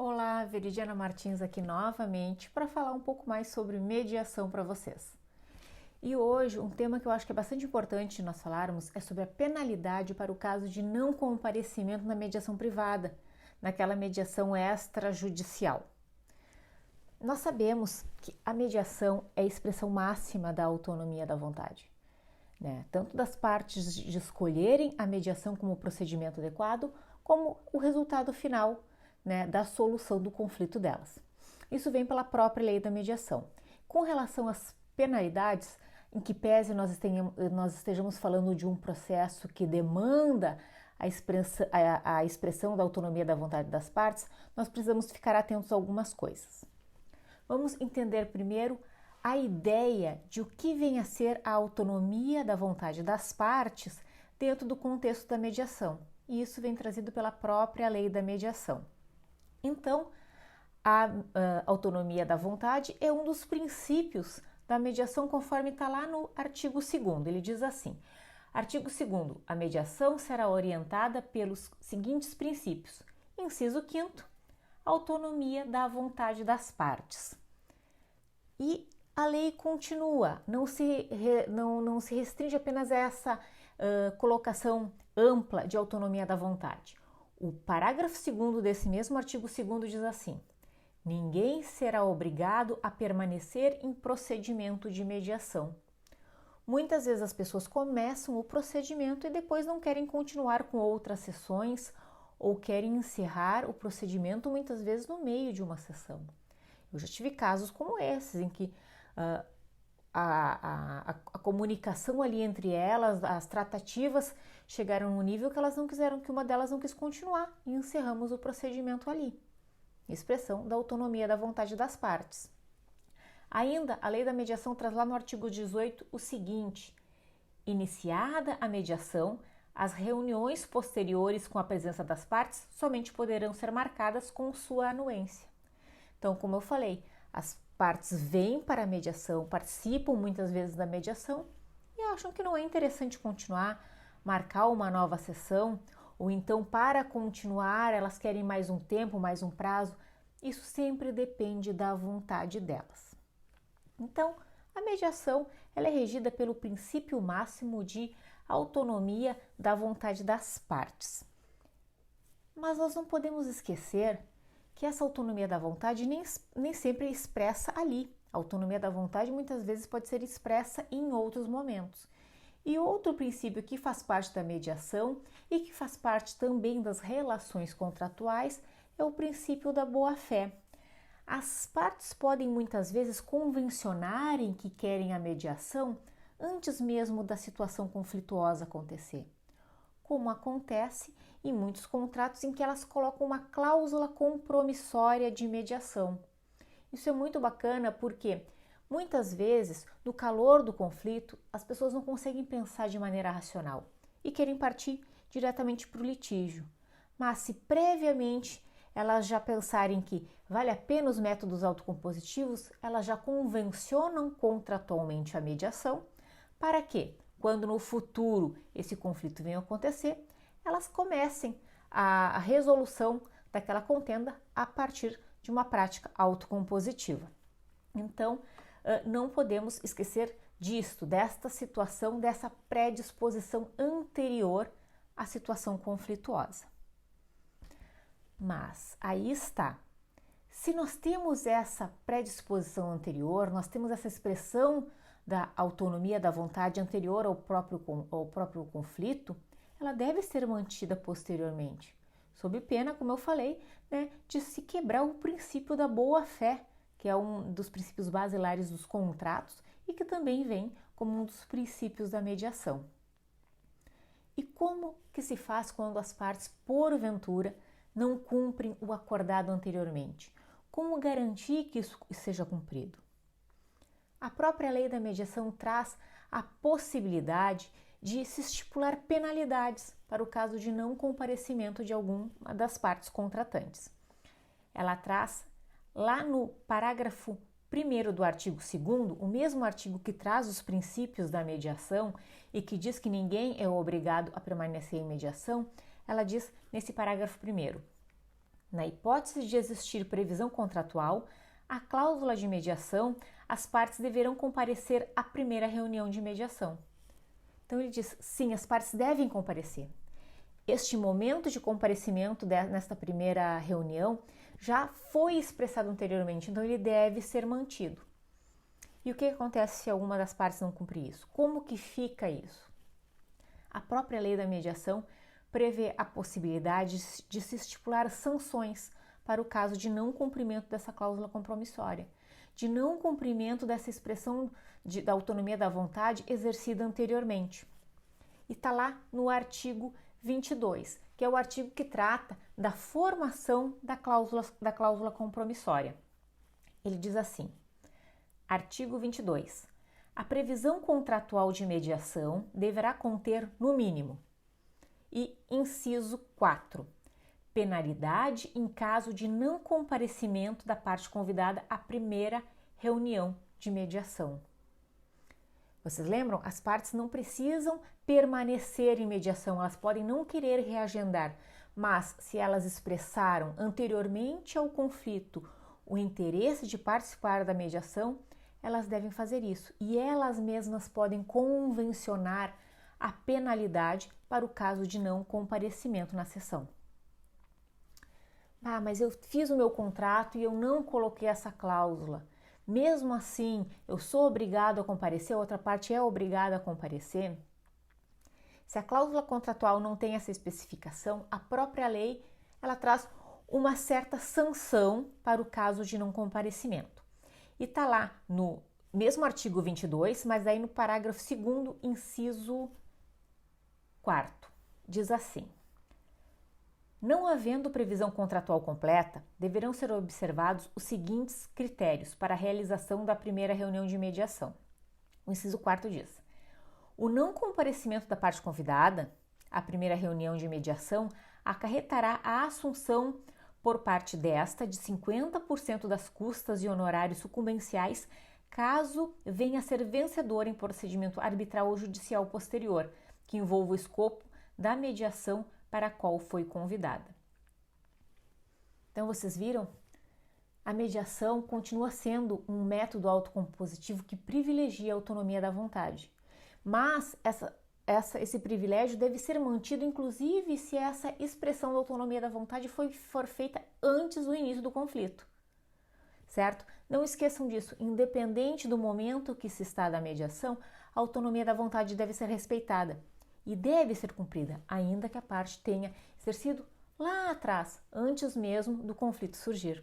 Olá, Veridiana Martins aqui novamente para falar um pouco mais sobre mediação para vocês. E hoje um tema que eu acho que é bastante importante nós falarmos é sobre a penalidade para o caso de não comparecimento na mediação privada, naquela mediação extrajudicial. Nós sabemos que a mediação é a expressão máxima da autonomia da vontade, né? Tanto das partes de escolherem a mediação como o procedimento adequado, como o resultado final, né, da solução do conflito delas. Isso vem pela própria lei da mediação. Com relação às penalidades, em que pese nós estejamos falando de um processo que demanda a expressão da autonomia da vontade das partes, nós precisamos ficar atentos a algumas coisas. Vamos entender primeiro a ideia de o que vem a ser a autonomia da vontade das partes dentro do contexto da mediação. E isso vem trazido pela própria lei da mediação. Então, a autonomia da vontade é um dos princípios da mediação conforme está lá no artigo 2º. Ele diz assim, artigo 2º, a mediação será orientada pelos seguintes princípios. Inciso 5º, autonomia da vontade das partes. E a lei continua, não se restringe apenas a essa colocação ampla de autonomia da vontade. O parágrafo 2º desse mesmo artigo 2º diz assim, ninguém será obrigado a permanecer em procedimento de mediação. Muitas vezes as pessoas começam o procedimento e depois não querem continuar com outras sessões ou querem encerrar o procedimento muitas vezes no meio de uma sessão. Eu já tive casos como esses, em que a comunicação ali entre elas, as tratativas, chegaram no nível que elas não quiseram, que uma delas não quis continuar e encerramos o procedimento ali. Expressão da autonomia da vontade das partes. Ainda, a lei da mediação traz lá no artigo 18 o seguinte, iniciada a mediação, as reuniões posteriores com a presença das partes somente poderão ser marcadas com sua anuência. Então, como eu falei, as partes vêm para a mediação, participam muitas vezes da mediação e acham que não é interessante continuar, marcar uma nova sessão, ou então para continuar elas querem mais um tempo, mais um prazo. Isso sempre depende da vontade delas. Então, a mediação ela é regida pelo princípio máximo de autonomia da vontade das partes. Mas nós não podemos esquecer que essa autonomia da vontade nem sempre é expressa ali. A autonomia da vontade muitas vezes pode ser expressa em outros momentos. E outro princípio que faz parte da mediação e que faz parte também das relações contratuais é o princípio da boa-fé. As partes podem muitas vezes convencionarem que querem a mediação antes mesmo da situação conflituosa acontecer, como acontece em muitos contratos em que elas colocam uma cláusula compromissória de mediação. Isso é muito bacana porque muitas vezes, no calor do conflito, as pessoas não conseguem pensar de maneira racional e querem partir diretamente para o litígio. Mas se previamente elas já pensarem que vale a pena os métodos autocompositivos, elas já convencionam contratualmente a mediação para que, quando no futuro esse conflito venha a acontecer, elas comecem a resolução daquela contenda a partir de uma prática autocompositiva. Então, não podemos esquecer disto, desta situação, dessa predisposição anterior à situação conflituosa. Mas aí está. Se nós temos essa predisposição anterior, nós temos essa expressão da autonomia da vontade anterior ao próprio conflito, ela deve ser mantida posteriormente, sob pena, como eu falei, né, de se quebrar o princípio da boa-fé, que é um dos princípios basilares dos contratos e que também vem como um dos princípios da mediação. E como que se faz quando as partes, porventura, não cumprem o acordado anteriormente? Como garantir que isso seja cumprido? A própria lei da mediação traz a possibilidade de se estipular penalidades para o caso de não comparecimento de alguma das partes contratantes. Ela traz lá no parágrafo 1º do artigo 2º, o mesmo artigo que traz os princípios da mediação e que diz que ninguém é obrigado a permanecer em mediação, ela diz nesse parágrafo 1º: Na hipótese de existir previsão contratual, a cláusula de mediação, as partes deverão comparecer à primeira reunião de mediação. Então ele diz, sim, as partes devem comparecer. Este momento de comparecimento nesta primeira reunião já foi expressado anteriormente, então ele deve ser mantido. E o que acontece se alguma das partes não cumprir isso? Como que fica isso? A própria lei da mediação prevê a possibilidade de se estipular sanções para o caso de não cumprimento dessa cláusula compromissória, de não cumprimento dessa expressão da autonomia da vontade exercida anteriormente. E está lá no artigo 22, que é o artigo que trata da formação da cláusula compromissória. Ele diz assim, artigo 22, a previsão contratual de mediação deverá conter, no mínimo, e inciso 4, penalidade em caso de não comparecimento da parte convidada à primeira reunião de mediação. Vocês lembram? As partes não precisam permanecer em mediação, elas podem não querer reagendar, mas se elas expressaram anteriormente ao conflito o interesse de participar da mediação, elas devem fazer isso e elas mesmas podem convencionar a penalidade para o caso de não comparecimento na sessão. Ah, mas eu fiz o meu contrato e eu não coloquei essa cláusula. Mesmo assim, eu sou obrigado a comparecer, a outra parte é obrigada a comparecer? Se a cláusula contratual não tem essa especificação, a própria lei ela traz uma certa sanção para o caso de não comparecimento. E está lá no mesmo artigo 22, mas aí no parágrafo 2º, inciso 4º, diz assim: não havendo previsão contratual completa, deverão ser observados os seguintes critérios para a realização da primeira reunião de mediação. O inciso 4º diz: o não comparecimento da parte convidada à primeira reunião de mediação acarretará a assunção por parte desta de 50% das custas e honorários sucumbenciais caso venha a ser vencedor em procedimento arbitral ou judicial posterior, que envolva o escopo da mediação para a qual foi convidada. Então, vocês viram? A mediação continua sendo um método autocompositivo que privilegia a autonomia da vontade. Mas esse privilégio deve ser mantido, inclusive, se essa expressão da autonomia da vontade for feita antes do início do conflito. Certo? Não esqueçam disso. Independente do momento que se está da mediação, a autonomia da vontade deve ser respeitada e deve ser cumprida, ainda que a parte tenha exercido lá atrás, antes mesmo do conflito surgir.